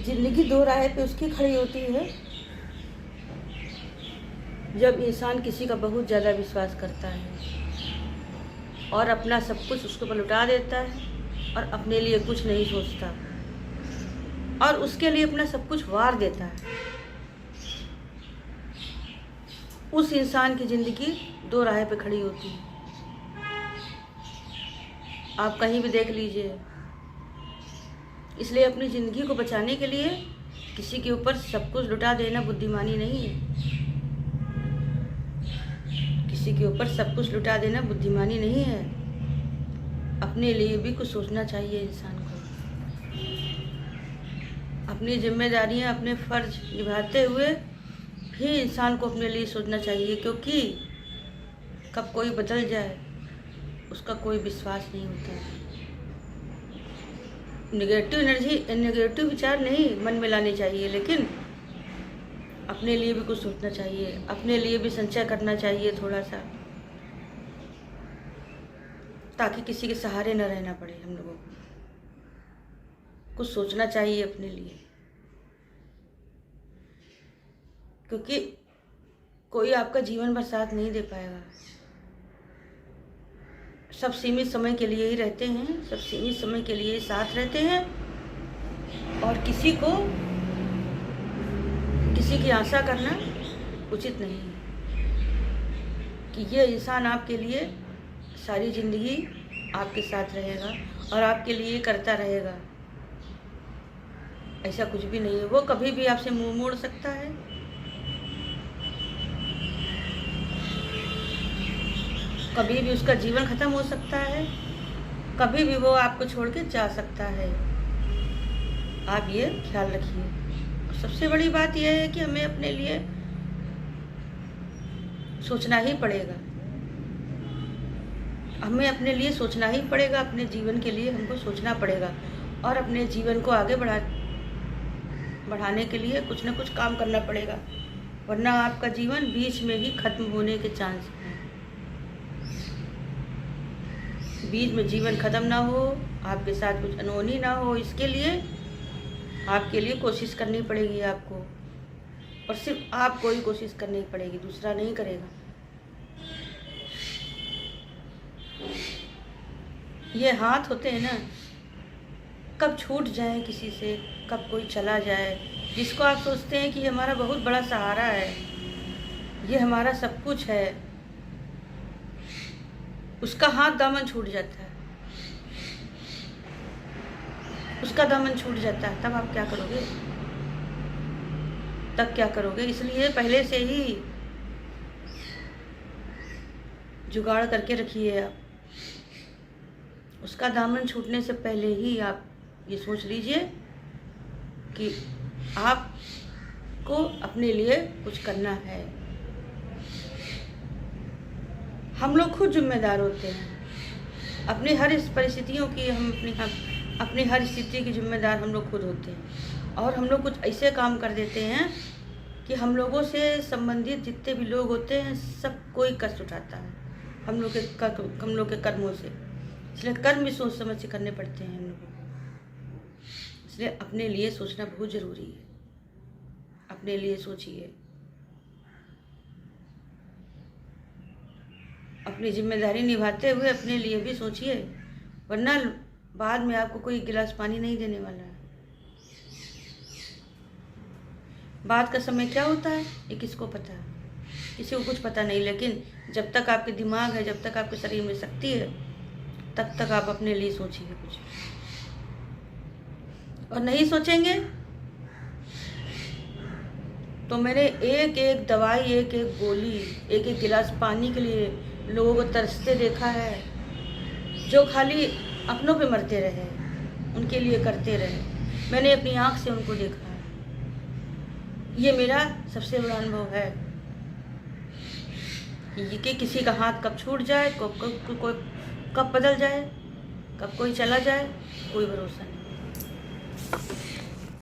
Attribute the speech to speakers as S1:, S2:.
S1: जिंदगी दो राह पे उसकी खड़ी होती है जब इंसान किसी का बहुत ज़्यादा विश्वास करता है और अपना सब कुछ उसके ऊपर लुटा देता है और अपने लिए कुछ नहीं सोचता और उसके लिए अपना सब कुछ वार देता है। उस इंसान की ज़िंदगी दो राह पे खड़ी होती है। आप कहीं भी देख लीजिए। इसलिए अपनी ज़िंदगी को बचाने के लिए किसी के ऊपर सब कुछ लुटा देना बुद्धिमानी नहीं है। किसी के ऊपर सब कुछ लुटा देना बुद्धिमानी नहीं है। अपने लिए भी कुछ सोचना चाहिए इंसान को। अपनी जिम्मेदारियां, अपने फर्ज निभाते हुए भी इंसान को अपने लिए सोचना चाहिए, क्योंकि कब कोई बदल जाए उसका कोई विश्वास नहीं होता है। नेगेटिव विचार नहीं मन में लाने चाहिए, लेकिन अपने लिए भी कुछ सोचना चाहिए, अपने लिए भी संचय करना चाहिए थोड़ा सा, ताकि किसी के सहारे न रहना पड़े। हम लोगों को कुछ सोचना चाहिए अपने लिए, क्योंकि कोई आपका जीवन भर साथ नहीं दे पाएगा। सब सीमित समय के लिए ही रहते हैं, सब सीमित समय के लिए साथ रहते हैं और किसी की आशा करना उचित नहीं है कि ये इंसान आपके लिए सारी ज़िंदगी आपके साथ रहेगा और आपके लिए करता रहेगा। ऐसा कुछ भी नहीं है। वो कभी भी आपसे मुंह मोड़ सकता है, कभी भी उसका जीवन ख़त्म हो सकता है, कभी भी वो आपको छोड़ के जा सकता है। आप ये ख्याल रखिए। सबसे बड़ी बात यह है कि हमें अपने लिए सोचना ही पड़ेगा। हमें अपने लिए सोचना ही पड़ेगा। अपने जीवन के लिए हमको सोचना पड़ेगा और अपने जीवन को आगे बढ़ाने के लिए कुछ ना कुछ काम करना पड़ेगा, वरना आपका जीवन बीच में ही खत्म होने के चांस हैं। बीच में जीवन खत्म ना हो, आपके साथ कुछ अनहोनी ना हो, इसके लिए आपके लिए कोशिश करनी पड़ेगी आपको, और सिर्फ आपको ही कोशिश करनी पड़ेगी, दूसरा नहीं करेगा। ये हाथ होते हैं ना, कब छूट जाए किसी से, कब कोई चला जाए, जिसको आप सोचते हैं कि ये हमारा बहुत बड़ा सहारा है, ये हमारा सब कुछ है, उसका हाथ दामन छूट जाता है, उसका दामन छूट जाता है, तब आप क्या करोगे? तब क्या करोगे? इसलिए पहले से ही जुगाड़ करके रखिए। आप उसका दामन छूटने से पहले ही आप ये सोच लीजिए कि आपको अपने लिए कुछ करना है। हम लोग खुद जिम्मेदार होते हैं अपनी हर इस परिस्थितियों की। अपनी हर स्थिति की जिम्मेदार हम लोग खुद होते हैं, और हम लोग कुछ ऐसे काम कर देते हैं कि हम लोगों से संबंधित जितने भी लोग होते हैं सब कोई कष्ट उठाता है हम लोग के कर्मों से। इसलिए कर्म भी सोच समझ के करने पड़ते हैं हम लोगों को। इसलिए अपने लिए सोचना बहुत ज़रूरी है। अपने लिए सोचिए, अपनी जिम्मेदारी निभाते हुए अपने लिए भी सोचिए, वरना बाद में आपको कोई गिलास पानी नहीं देने वाला है। बाद का समय क्या होता है ये किसको पता है? किसी को कुछ पता नहीं। लेकिन जब तक आपके दिमाग है, जब तक आपके शरीर में शक्ति है, तब तक आप अपने लिए सोचिए कुछ। और नहीं सोचेंगे तो मैंने एक एक दवाई, एक एक गोली, एक एक गिलास पानी के लिए लोगों को तरसते देखा है, जो खाली अपनों पे मरते रहे, उनके लिए करते रहे। मैंने अपनी आँख से उनको देखा है। ये मेरा सबसे बड़ा अनुभव है कि किसी का हाथ कब छूट जाए, कब बदल जाए, कब कोई चला जाए, कोई भरोसा नहीं।